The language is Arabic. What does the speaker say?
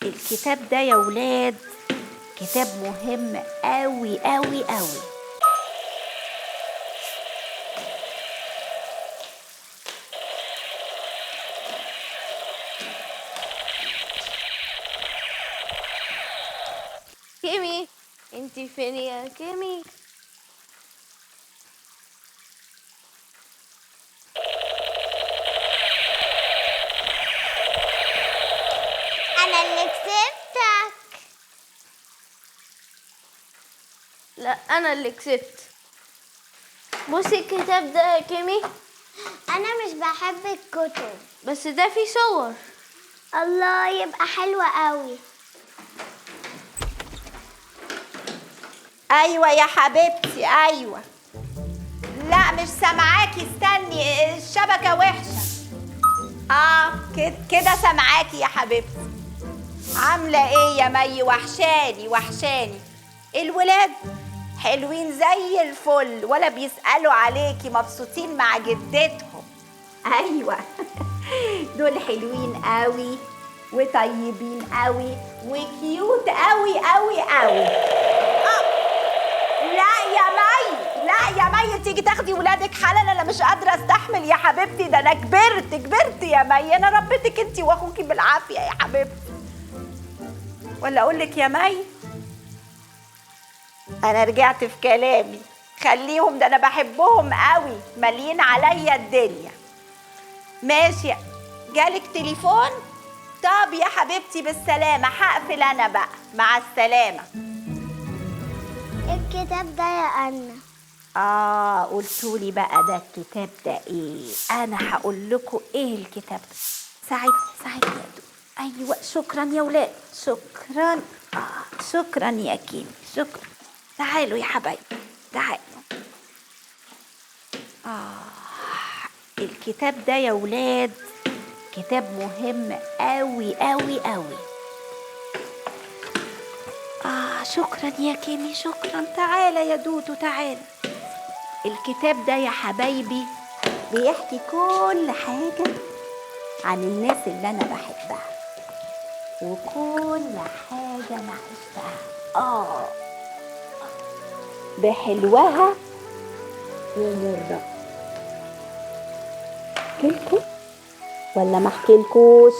الكتاب ده يا ولاد كتاب مهم قوي قوي قوي. كيمي، انتي فين يا كيمي؟ أنا اللي كسبتك. لا، انا اللي كسبت. بصي الكتاب ده يا كيمي. أنا مش بحب الكتب. بس ده فيه صور. الله، يبقى حلوة قوي. ايوه يا حبيبتي ايوه. لا مش سامعاكي، استني الشبكه وحشه. كده سامعاكي يا حبيبتي. عامله ايه يا مي؟ وحشاني وحشاني. الولاد حلوين زي الفل ولا بيسألوا عليكي؟ مبسوطين مع جدتهم؟ ايوه دول حلوين قوي وطيبين قوي وكيوت قوي قوي قوي. لا يا مي تيجي تاخدي ولادك حالا، انا مش قادره استحمل يا حبيبتي. ده انا كبرت يا مي، انا ربيتك انتي واخوكي بالعافيه يا حبيبتي. ولا اقول لك يا مي، انا رجعت في كلامي. خليهم، ده انا بحبهم قوي، مالين عليا الدنيا. ماشي، جالك تليفون؟ طب يا حبيبتي بالسلامه، هقفل انا بقى، مع السلامه. الكتاب ده يا أنا. قلتولي بقى ده الكتاب ده ايه؟ انا هقول لكم ايه الكتاب ده. سعيد يا دو. ايوه شكرا يا ولاد، شكرا. شكرا يا كيمي، شكرا. تعالوا يا حبايبي تعالوا. الكتاب ده يا ولاد كتاب مهم قوي قوي قوي. شكرا يا كيمي، شكرا. تعالى يا دودو تعالى. الكتاب ده يا حبايبي بيحكي كل حاجة عن الناس اللي أنا بحبها وكل حاجة أنا عشتها، بحلوها ومرها. احكيلكوا ولا ما احكيلكوش؟